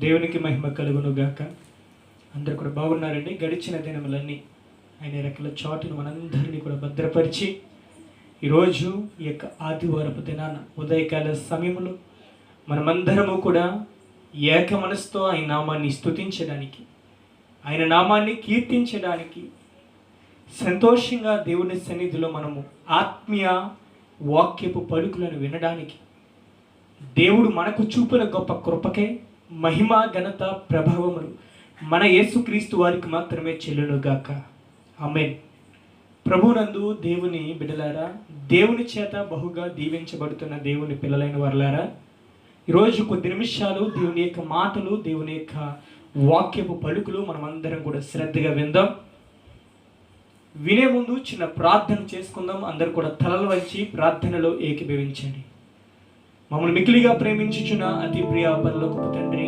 దేవునికి మహిమ కలుగును గాక. అందరూ కూడా బాగున్నారండి. గడిచిన దినములన్నీ ఆయన రెక్కల చాటును మనందరినీ కూడా భద్రపరిచి ఈరోజు ఈ యొక్క ఆదివారపు దినాన ఉదయకాల సమయంలో మనమందరము కూడా ఏక మనసుతో ఆయన నామాన్ని స్తుతించడానికి, ఆయన నామాన్ని కీర్తించడానికి, సంతోషంగా దేవుని సన్నిధిలో మనము ఆత్మీయ వాక్యపు పలుకులను వినడానికి దేవుడు మనకు చూపిన గొప్ప కృపకే మహిమ ఘనత ప్రభావములు మన యేసుక్రీస్తు వారికి మాత్రమే చెల్లునుగాక. ఆమేన్. ప్రభునందు దేవుని బిడ్డలారా, దేవుని చేత బహుగా దీవించబడుతున్న దేవుని పిల్లలైన వారులారా, ఈరోజు కొద్ది నిమిషాలు దేవుని యొక్క మాటలు, దేవుని యొక్క వాక్యపు పలుకులు మనమందరం కూడా శ్రద్ధగా విందాం. వినే ముందు చిన్న ప్రార్థన చేసుకుందాం. అందరూ కూడా తలలు వంచి ప్రార్థనలో ఏకీభవించండి. మమ్మల్ని మిక్కిలిగా ప్రేమించుచున్న అతి ప్రియ పరలోకపు తండ్రి,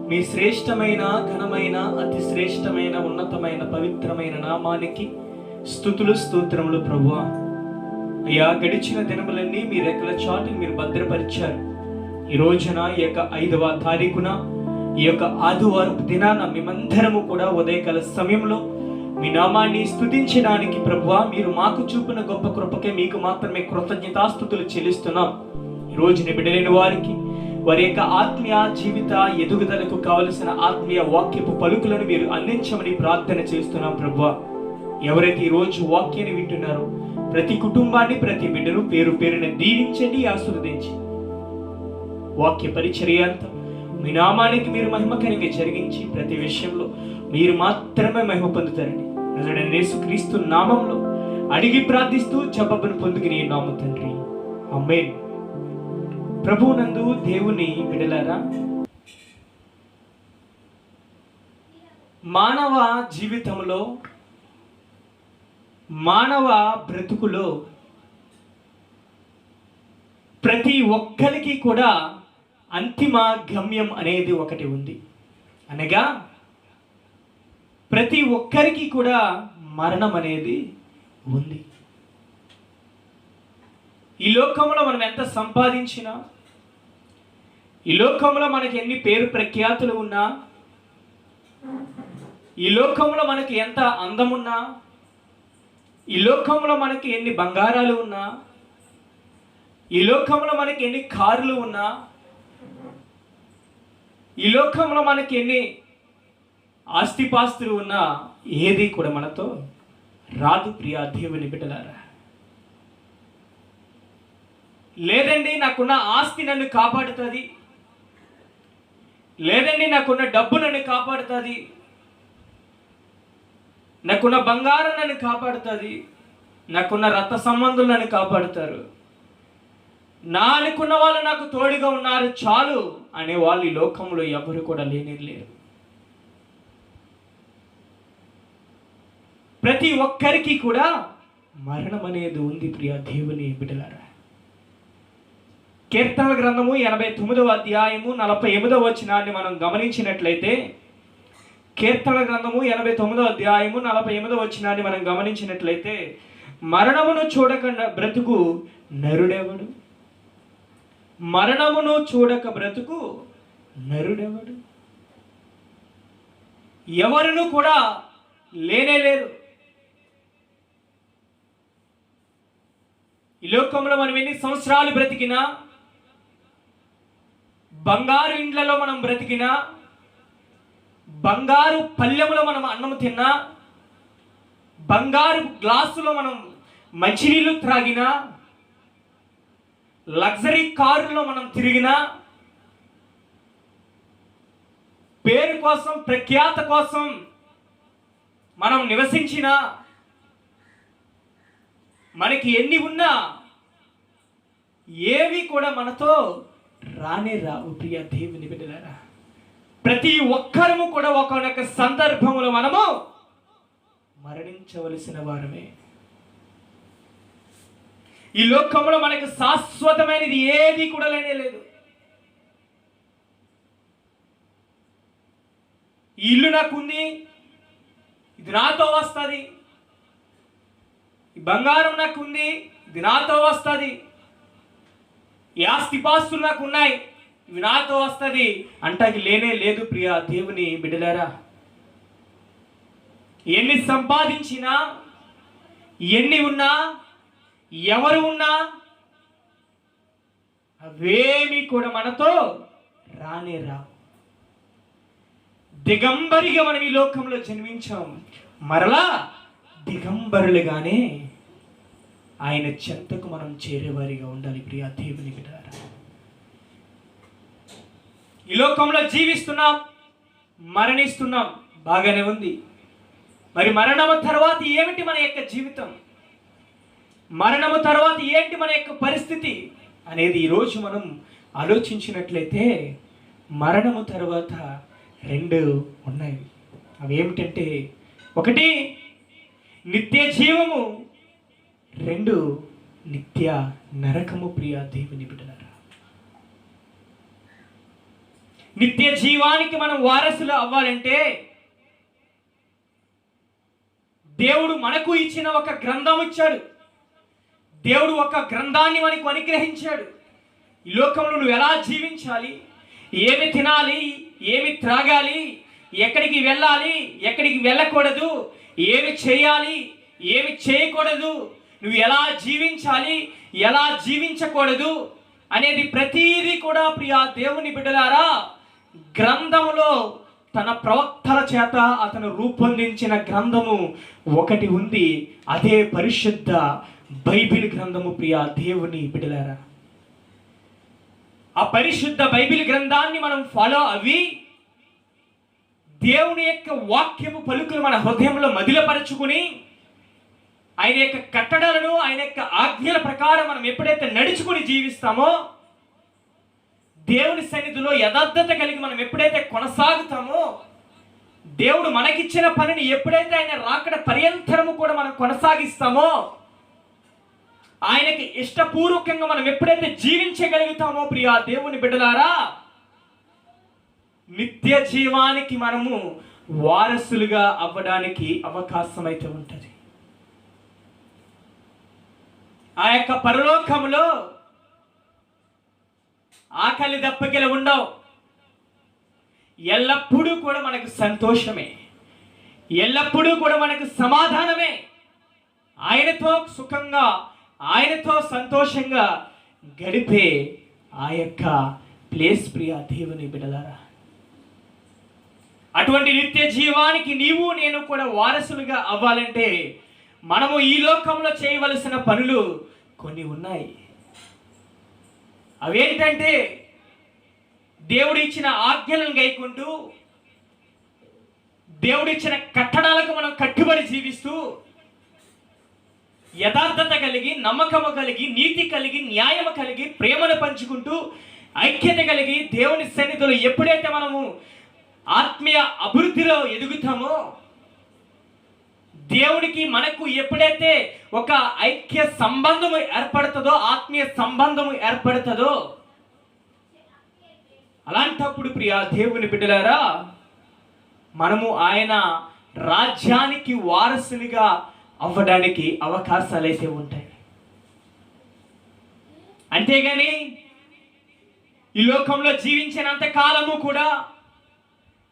మీ శ్రేష్టమైన ఘనమైన అతి శ్రేష్టమైన ఉన్నతమైన పవిత్రమైన నామానికి స్తుతులు స్తోత్రములు ప్రభువా. అయ్యా, గడిచిన దినములన్నీ మీ రెక్కల చాటుని మీరు భద్రపరిచారు. ఈ రోజున ఈ యొక్క 5వ తారీఖున ఈ యొక్క ఆదివారపు దినాన మేమందరము కూడా ఉదయకాల సమయంలో మీ నామాన్ని స్తుతించడానికి ప్రభువా, మీరు మాకు చూపిన గొప్ప కృపకే మీకు మాత్రమే కృతజ్ఞతాస్తుతులు చెల్లిస్తున్నాం. ఈ రోజు బిడ్డలైన వారికి వారి యొక్క ఆత్మీయ జీవిత ఎదుగుదలకు కావలసిన ఆత్మీయ వాక్యపు పలుకులను మీరు అందించమని ప్రార్థన చేస్తున్నాం ప్రభువా. ఎవరైతే ఈ రోజు వాక్యాన్ని వింటున్నారో ప్రతి కుటుంబాన్ని, ప్రతి బిడ్డను పేరు పేరున దీవించండి, ఆశీర్వదించి వాక్య పరిచర్య అంతా మీ నామానికి మీరు మహిమకరంగా జరిగించి ప్రతి విషయంలో మీరు మాత్రమే మహిమ పొందుతారని నజరేయుడైన యేసుక్రీస్తు నామంలో అడిగి ప్రార్థిస్తూ జవాబును పొందుకుని నామ తండ్రి, ఆమేన్. ప్రభువునందు దేవుని బిడ్డలారా, మానవ జీవితంలో, మానవ బ్రతుకులో ప్రతి ఒక్కరికి కూడా అంతిమ గమ్యం అనేది ఒకటి ఉంది. అనగా ప్రతి ఒక్కరికి కూడా మరణం అనేది ఉంది. ఈ లోకంలో మనం ఎంత సంపాదించినా, ఈ లోకంలో మనకి ఎన్ని పేరు ప్రఖ్యాతులు ఉన్నా, ఈ లోకంలో మనకి ఎంత అందమున్నా, ఈ లోకంలో మనకి ఎన్ని బంగారాలు ఉన్నా, ఈ లోకంలో మనకి ఎన్ని కార్లు ఉన్నా, ఈ లోకంలో మనకి ఎన్ని ఆస్తిపాస్తులు ఉన్నా, ఏది కూడా మనతో రాదు ప్రియా దేవుని బిడ్డలారా. లేదండి నాకున్న ఆస్తి నన్ను కాపాడుతుంది, లేదండి నాకున్న డబ్బు నన్ను కాపాడుతుంది, నాకున్న బంగారం నన్ను కాపాడుతుంది, నాకున్న రక్త సంబంధులు నన్ను కాపాడుతారు, నా అనుకున్న వాళ్ళు నాకు తోడుగా ఉన్నారు చాలు అనే వాళ్ళు ఈ లోకంలో ఎవరు కూడా లేరు. ప్రతి ఒక్కరికి కూడా మరణం అనేది ఉంది ప్రియా దేవుని బిడ్డలారా. కీర్తనల గ్రంథము 89వ అధ్యాయము 48వ వచనాన్ని మనం గమనించినట్లయితే, కీర్తనల గ్రంథము 89వ అధ్యాయము 48వ వచనాన్ని మనం గమనించినట్లయితే, మరణమును చూడక బ్రతుకు నరుడెవడు, మరణమును చూడక బ్రతుకు నరుడెవడు. ఎవరును కూడా లేరు. ఈ లోకంలో మనం ఎన్ని సంవత్సరాలు బ్రతికినా, బంగారు ఇండ్లలో మనం బ్రతికినా, బంగారు పళ్ళెములో మనం అన్నం తిన్నా, బంగారు గ్లాసులో మనం మంచినీళ్ళు త్రాగినా, లగ్జరీ కారులో మనం తిరిగినా, పేరు కోసం ప్రఖ్యాత కోసం మనం నివసించినా, మనకి ఎన్ని ఉన్నా ఏవి కూడా మనతో రానే రావు ప్రియ దేవుని బిడ్డలారా. ప్రతి ఒక్కరము కూడా ఒకనొక సందర్భంలో మనము మరణించవలసిన వారమే. ఈ లోకంలో మనకు శాశ్వతమైనది ఏది కూడా లేదు. ఈ ఇల్లు నాకుంది, ఇది నాతో వస్తుంది, ఈ బంగారం నాకుంది, ఇది నాతో వస్తుంది, ఈ ఆస్తిపాస్తులు నాకు ఉన్నాయి, ఇవి నాతో వస్తుంది అంటాకి లేనే లేదు ప్రియ దేవుని బిడ్డలారా. ఎన్ని సంపాదించినా, ఎన్ని ఉన్నా, ఎవరు ఉన్నా అవేమీ కూడా మనతో రానే రావు. దిగంబరిగా మనం ఈ లోకంలో జన్మించాం, మరలా దిగంబరులుగానే ఆయన చెంతకు మనం చేరేవారిగా ఉండాలి ప్రియా దేవుని బిడ్డలారా. ఈ లోకంలో జీవిస్తున్నాం, మరణిస్తున్నాం, బాగానే ఉంది. మరి మరణము తర్వాత ఏమిటి మన యొక్క జీవితం, మరణము తర్వాత ఏంటి మన యొక్క పరిస్థితి అనేది ఈరోజు మనం ఆలోచించినట్లయితే మరణము తర్వాత రెండు ఉన్నాయి. అవి ఏమిటంటే, ఒకటి నిత్య జీవము, రెండు నిత్య నరకము ప్రియ దేవుని బిడ్డలారా. నిత్య జీవానికి మనం వారసులు అవ్వాలంటే దేవుడు మనకు ఇచ్చిన ఒక గ్రంథం ఇచ్చాడు. దేవుడు ఒక గ్రంథాన్ని మనకు అనుగ్రహించాడు. ఈ లోకంలో నువ్వు ఎలా జీవించాలి, ఏమి తినాలి, ఏమి త్రాగాలి, ఎక్కడికి వెళ్ళాలి, ఎక్కడికి వెళ్ళకూడదు, ఏమి చేయాలి, ఏమి చేయకూడదు, నువ్వు ఎలా జీవించాలి, ఎలా జీవించకూడదు అనేది ప్రతీది కూడా ప్రియా దేవుని బిడ్డలారా గ్రంథములో తన ప్రవక్తల చేత అతను రూపొందించిన గ్రంథము ఒకటి ఉంది. అదే పరిశుద్ధ బైబిల్ గ్రంథము ప్రియా దేవుని బిడ్డలారా. ఆ పరిశుద్ధ బైబిల్ గ్రంథాన్ని మనం ఫాలో అవి దేవుని యొక్క వాక్యము పలుకులు మన హృదయంలో మదిలపరచుకుని ఆయన యొక్క కట్టడలను, ఆయన యొక్క ఆజ్ఞల ప్రకారం మనం ఎప్పుడైతే నడుచుకుని జీవిస్తామో, దేవుని సన్నిధిలో యథార్థత కలిగి మనం ఎప్పుడైతే కొనసాగుతామో, దేవుడు మనకిచ్చిన పనిని ఎప్పుడైతే ఆయన రాకడ పర్యంతరము కూడా మనం కొనసాగిస్తామో, ఆయనకి ఇష్టపూర్వకంగా మనం ఎప్పుడైతే జీవించగలుగుతామో ప్రియా దేవుని బిడ్డలారా, నిత్య జీవానికి మనము వారసులుగా అవ్వడానికి అవకాశం అయితే ఉంటుంది. ఆ యొక్క పరలోకములో ఆకలి దప్పగిల ఉండవు. ఎల్లప్పుడూ కూడా మనకు సంతోషమే, ఎల్లప్పుడూ కూడా మనకు సమాధానమే. ఆయనతో సుఖంగా, ఆయనతో సంతోషంగా గడిపే ఆ యొక్క ప్లేస్ ప్రియా దేవుని బిడ్డలారా. అటువంటి నిత్య జీవానికి నీవు నేను కూడా వారసులుగా అవ్వాలంటే మనము ఈ లోకంలో చేయవలసిన పనులు కొన్ని ఉన్నాయి. అవేంటంటే, దేవుడు ఇచ్చిన ఆజ్ఞలను గైకుంటూ, దేవుడిచ్చిన కట్టడాలకు మనం కట్టుబడి జీవిస్తూ, యథార్థత కలిగి, నమ్మకము కలిగి, నీతి కలిగి, న్యాయము కలిగి, ప్రేమను పంచుకుంటూ, ఐక్యత కలిగి దేవుని సన్నిధిలో ఎప్పుడైతే మనము ఆత్మీయ అభివృద్ధిలో ఎదుగుతామో, దేవుడికి మనకు ఎప్పుడైతే ఒక ఐక్య సంబంధము ఏర్పడుతుందో, ఆత్మీయ సంబంధము ఏర్పడుతుందో, అలాంటప్పుడు ప్రియా దేవుని బిడ్డలారా మనము ఆయన రాజ్యానికి వారసులుగా అవ్వడానికి అవకాశాలు అయితే ఉంటాయి. అంతేగాని ఈ లోకంలో జీవించినంత కాలము కూడా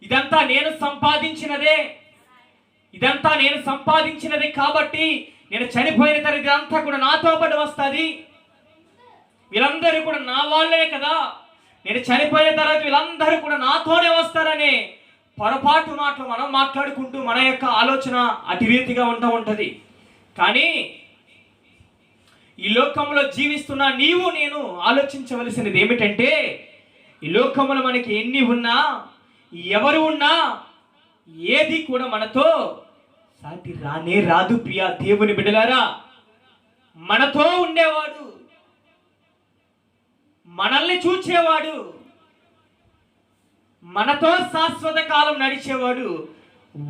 ఇదంతా నేను సంపాదించినదే, ఇదంతా నేను సంపాదించినదే కాబట్టి నేను చనిపోయిన తర్వాత ఇదంతా కూడా నాతో పాటు వస్తుంది, వీళ్ళందరూ కూడా నా వాళ్ళే కదా, నేను చనిపోయిన తర్వాత వీళ్ళందరూ కూడా నాతోనే వస్తారనే పొరపాటు మాటలు మనం మాట్లాడుకుంటూ మన యొక్క ఆలోచన అటు రీతిగా ఉంటుంది. కానీ ఈ లోకంలో జీవిస్తున్న నీవు నేను ఆలోచించవలసినది ఏమిటంటే, ఈ లోకంలో మనకి ఎన్ని ఉన్నా, ఎవరు ఉన్నా, ఏది కూడా మనతో సాటి రానే రాదు ప్రియా దేవుని బిడ్డలారా. మనతో ఉండేవాడు, మనల్ని చూచేవాడు, మనతో శాశ్వత కాలం నడిచేవాడు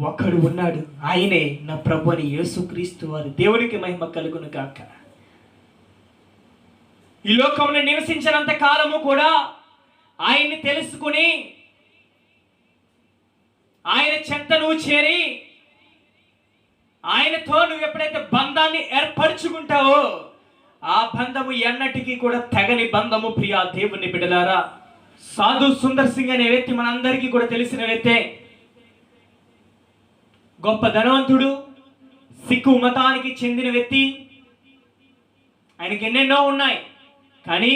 ఒకడు ఉన్నాడు. ఆయనే నా ప్రభు అని యేసుక్రీస్తు వారు. దేవునికి మహిమ కలుగును గాక. ఈ లోకంలో నివసించినంత కాలము కూడా ఆయన్ని తెలుసుకుని, ఆయన చెంత నువ్వు చేరి, ఆయనతో నువ్వు ఎప్పుడైతే బంధాన్ని ఏర్పరచుకుంటావో, ఆ బంధము ఎన్నటికీ కూడా తెగని బంధము ప్రియా దేవుని బిడ్డలారా. సాధు సుందర్ సింగ్ అనే వ్యక్తి మనందరికీ కూడా తెలిసిన వ్యక్తే. గొప్ప ధనవంతుడు, సిక్కు మతానికి చెందిన వ్యక్తి. ఆయనకి ఎన్నెన్నో ఉన్నాయి, కానీ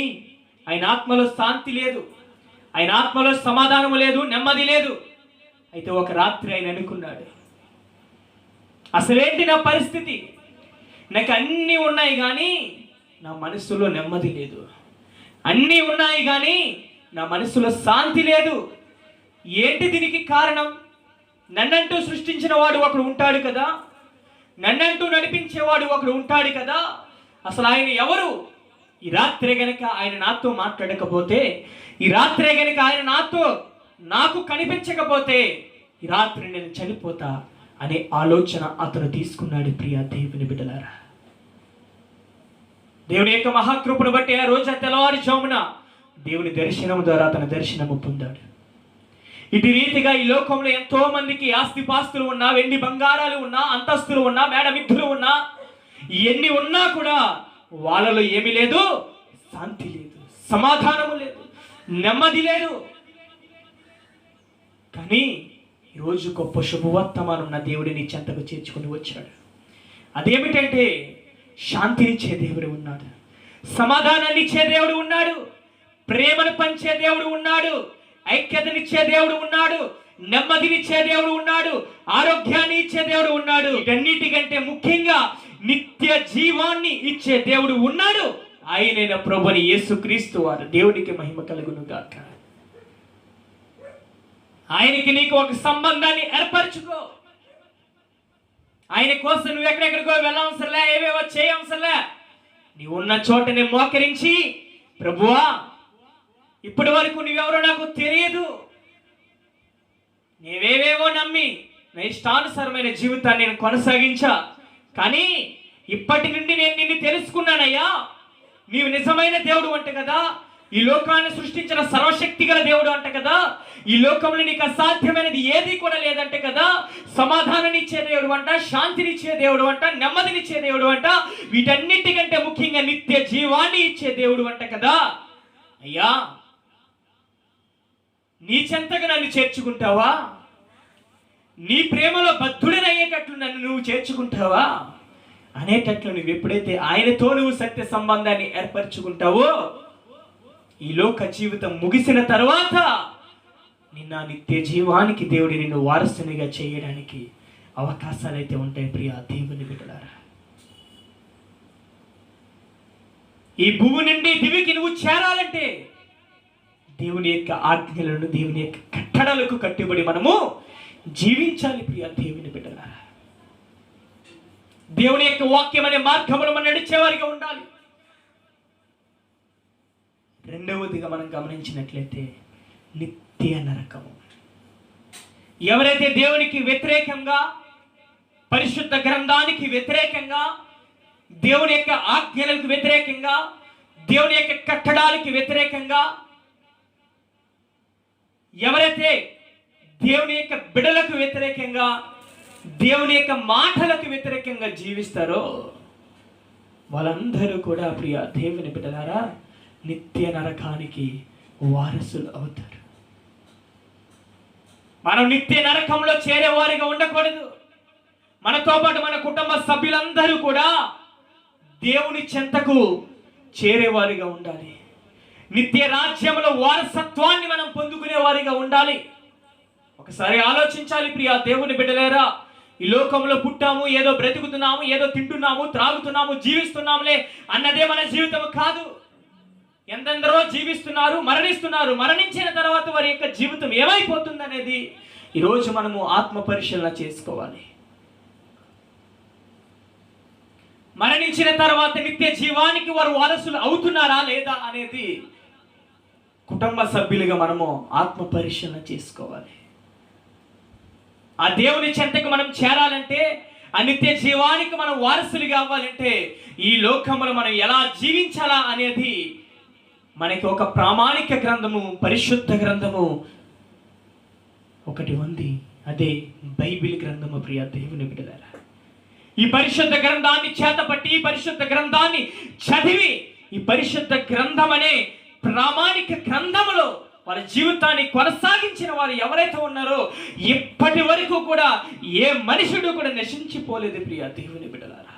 ఆయన ఆత్మలో శాంతి లేదు, ఆయన ఆత్మలో సమాధానం లేదు, నెమ్మది లేదు. అయితే ఒక రాత్రి ఆయన అనుకున్నాడు, అసలేంటి నా పరిస్థితి? నాకు అన్నీ ఉన్నాయి కానీ నా మనసులో నెమ్మది లేదు, అన్నీ ఉన్నాయి కానీ నా మనసులో శాంతి లేదు. ఏంటి దీనికి కారణం? నన్నంటూ సృష్టించిన వాడు ఒకడు ఉంటాడు కదా, నన్నంటూ నడిపించేవాడు ఒకడు ఉంటాడు కదా, అసలు ఆయన ఎవరు? ఈ రాత్రే గనక ఆయన నాతో మాట్లాడకపోతే, ఈ రాత్రే గనక ఆయన నాకు కనిపించకపోతే ఈ రాత్రి నేను చనిపోతా అనే ఆలోచన అతను తీసుకున్నాడు. ప్రియ దేవుని బిడ్డలారా, దేవుని యొక్క మహాకృపను బట్టి ఆ రోజు తెల్లవారుజామున దేవుని దర్శనం ద్వారా తన దర్శనము పొందాడు. ఇటు రీతిగా ఈ లోకంలో ఎంతో మందికి ఆస్తిపాస్తులు ఉన్నా, వెండి బంగారాలు ఉన్నా, అంతస్తులు ఉన్నా, మేడమిత్తులు ఉన్నా, ఎన్ని ఉన్నా కూడా వాళ్ళలో ఏమీ లేదు, శాంతి లేదు, సమాధానము లేదు, నెమ్మది లేదు. కానీ ఈరోజు గొప్ప శుభవర్తమానం నా దేవుడిని చెంతకు చేర్చుకుని వచ్చాడు. అదేమిటంటే శాంతినిచ్చే దేవుడు ఉన్నాడు, సమాధానాన్ని ఇచ్చే దేవుడు ఉన్నాడు, ప్రేమను పంచే దేవుడు ఉన్నాడు, ఐక్యతనిచ్చే దేవుడు ఉన్నాడు, నెమ్మదినిచ్చే దేవుడు ఉన్నాడు, ఆరోగ్యాన్ని ఇచ్చే దేవుడు ఉన్నాడు. వీటన్నిటికంటే ముఖ్యంగా నిత్య జీవాన్ని ఇచ్చే దేవుడు ఉన్నాడు. ఆయనైన ప్రభుని యేసుక్రీస్తు వారు. దేవునికి మహిమ కలుగును గాక. ఆయనకి నీకు ఒక సంబంధాన్ని ఏర్పరచుకో. ఆయన కోసం నువ్వు ఎక్కడెక్కడికో వెళ్ళవసరలే, ఏవేవో చేయవసరలే. నీవు ఉన్న చోటనే మోకరించి, ప్రభువా ఇప్పటి వరకు నువ్వెవరో నాకు తెలియదు, నీవేవేవో నమ్మి నా ఇష్టానుసారమైన జీవితాన్ని నేను కొనసాగించా, కానీ ఇప్పటి నుండి నేను నిన్ను తెలుసుకున్నానయ్యా. నీవు నిజమైన దేవుడు అంట కదా, ఈ లోకాన్ని సృష్టించిన సర్వశక్తి గల దేవుడు అంట కదా, ఈ లోకంలో నీకు అసాధ్యమైనది ఏది కూడా లేదంటే కదా, సమాధానాన్ని ఇచ్చే దేవుడు అంట, శాంతినిచ్చే దేవుడు అంట, నెమ్మదినిచ్చే దేవుడు అంట, వీటన్నిటికంటే ముఖ్యంగా నిత్య జీవాన్ని ఇచ్చే దేవుడు అంట కదా. అయ్యా నీ చెంతగా నన్ను చేర్చుకుంటావా? నీ ప్రేమలో బద్ధుడనయ్యేటట్లు నన్ను నువ్వు చేర్చుకుంటావా అనేటట్లు నువ్వు ఎప్పుడైతే ఆయనతో నువ్వు సత్య సంబంధాన్ని ఏర్పరచుకుంటావో, ఈ లోక జీవితం ముగిసిన తర్వాత నిన్న నిత్య జీవానికి దేవుడి నిన్ను వారసునిగా చేయడానికి అవకాశాలు అయితే ఉంటాయి. ప్రియ దేవుని బిడ్డలారా, ఈ భూమి నుండి దివికి నువ్వు చేరాలంటే దేవుని యొక్క ఆజ్ఞలను, దేవుని యొక్క కట్టడలకు కట్టుబడి మనము జీవించాలి. ప్రియ దేవుని బిడ్డలారా, దేవుని యొక్క వాక్యం అనే మార్గంలో మనం నడిచేవారిగా ఉండాలి. రెండవదిగా మనం గమనించినట్లయితే నిత్య నరకము. ఎవరైతే దేవునికి వ్యతిరేకంగా, పరిశుద్ధ గ్రంథానికి వ్యతిరేకంగా, దేవుని యొక్క ఆజ్ఞలకు వ్యతిరేకంగా, దేవుని యొక్క కట్టడాలకి వ్యతిరేకంగా, ఎవరైతే దేవుని యొక్క బిడలకు వ్యతిరేకంగా, దేవుని యొక్క మాటలకు వ్యతిరేకంగా జీవిస్తారో వాళ్ళందరూ కూడా ప్రియ దేవుని బిడ్డలారా నిత్య నరకానికి వారసులు అవుతారు. మనం నిత్య నరకంలో చేరేవారిగా ఉండకూడదు. మనతో పాటు మన కుటుంబ సభ్యులందరూ కూడా దేవుని చెంతకు చేరేవారిగా ఉండాలి. నిత్య రాజ్యంలో వారసత్వాన్ని మనం పొందుకునే వారిగా ఉండాలి. ఒకసారి ఆలోచించాలి ప్రియ దేవుని బిడ్డలారా, ఈ లోకంలో పుట్టాము, ఏదో బ్రతుకుతున్నాము, ఏదో తింటున్నాము, త్రాగుతున్నాము, జీవిస్తున్నాములే అన్నదే మన జీవితం కాదు. ఎందెందరో జీవిస్తున్నారు, మరణిస్తున్నారు. మరణించిన తర్వాత వారి యొక్క జీవితం ఏమైపోతుంది అనేది ఈరోజు మనము ఆత్మ పరిశీలన చేసుకోవాలి. మరణించిన తర్వాత నిత్య జీవానికి వారు వారసులు అవుతున్నారా లేదా అనేది కుటుంబ సభ్యులుగా మనము ఆత్మ పరిశీలన చేసుకోవాలి. ఆ దేవుని చెంతకు మనం చేరాలంటే, ఆ నిత్య జీవానికి మనం వారసులు కావాలంటే ఈ లోకంలో మనం ఎలా జీవించాలా అనేది మనకి ఒక ప్రామాణిక గ్రంథము, పరిశుద్ధ గ్రంథము ఒకటి ఉంది. అదే బైబిల్ గ్రంథము. ప్రియ దేవుని బిడ్డలారా, ఈ పరిశుద్ధ గ్రంథాన్ని చేతపట్టి, ఈ పరిశుద్ధ గ్రంథాన్ని చదివి, ఈ పరిశుద్ధ గ్రంథం అనే ప్రామాణిక గ్రంథములో వారి జీవితాన్ని కొనసాగించిన వారు ఎవరైతే ఉన్నారో ఇప్పటి వరకు కూడా ఏ మనుషుడు కూడా నశించిపోలేదు. ప్రియ దేవుని బిడ్డలారా,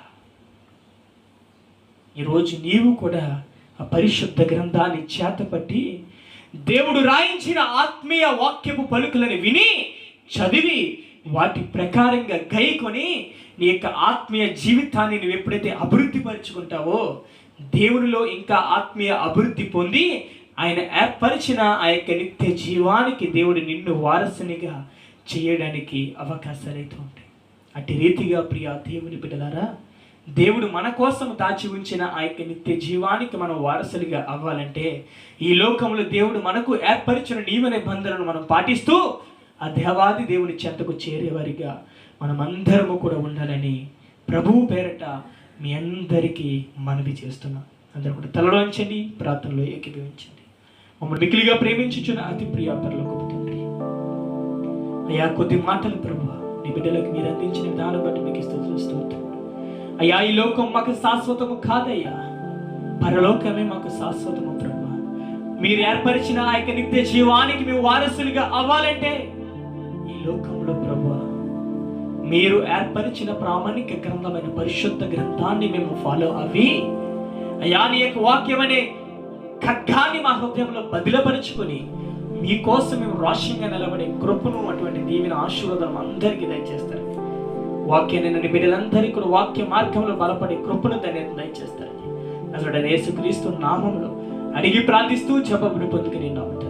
ఈరోజు నీవు కూడా ఆ పరిశుద్ధ గ్రంథాన్ని చేతపట్టి దేవుడు రాయించిన ఆత్మీయ వాక్యపు పలుకులను విని చదివి వాటి ప్రకారంగా గైకొని నీ యొక్క ఆత్మీయ జీవితాన్ని నువ్వు ఎప్పుడైతే అభివృద్ధి పరుచుకుంటావో దేవునిలో ఇంకా ఆత్మీయ అభివృద్ధి పొంది ఆయన ఏర్పరిచిన ఆ యొక్క నిత్య జీవానికి దేవుడు నిన్ను వారసునిగా చేయడానికి అవకాశాలు అయితే ఉంటాయి. అట్టి రీతిగా ప్రియ దేవుని బిడ్డలారా, దేవుడు మన కోసం దాచి ఉంచిన ఆ యొక్క నిత్య జీవానికి మనం వారసులుగా అవ్వాలంటే ఈ లోకంలో దేవుడు మనకు ఏర్పరిచిన నియమ నిబంధనలను మనం పాటిస్తూ ఆ దేవాది దేవుని చెంతకు చేరేవారిగా మనమందరము కూడా ఉండాలని ప్రభువు పేరట మీ అందరికీ మనవి చేస్తున్నాం. అందరూ కూడా తలలోంచండి, ప్రార్థనలో ఏకీభవించండి. మమ్మల్ని మిక్కిలిగా ప్రేమించుచున్న అతి ప్రియ పరలోకపు తండ్రి, అయ్యా కొద్ది మాటలు ప్రభువా నీ బిడ్డలకు మీరు అందించిన విధానం బట్టి మీకు స్తుతులు. అయ్యా ఈ లోకం మాకు శాశ్వతము కాదయ్యా, పరలోకమే మాకు శాశ్వతము ప్రభువా. మీరు ఏర్పరిచిన ఆ యొక్క నిత్య జీవానికి మేము వారసులుగా అవ్వాలంటే ఈ లోకంలో ప్రభువా మీరు ఏర్పరిచిన ప్రామాణిక గ్రంథమైన పరిశుద్ధ గ్రంథాన్ని మేము ఫాలో అవి అయ్యా నీ యొక్క వాక్యం అనే ఖడ్గాన్ని మా హృదయంలో బదిలపరుచుకొని మీకోసం మేము రాష్ట్రంగా నిలబడే కృపను అటువంటి దీవెన ఆశీర్వాదం అందరికీ దయచేస్తారు. వాక్యాన్ని నన్ను బిడ్డలందరికీ కూడా వాక్య మార్గంలో బలపడే కృపను దయచేస్తారని అసలు యేసుక్రీస్తు నామంలో అడిగి ప్రార్థిస్తూ జవాబును పొందుకుని నామమున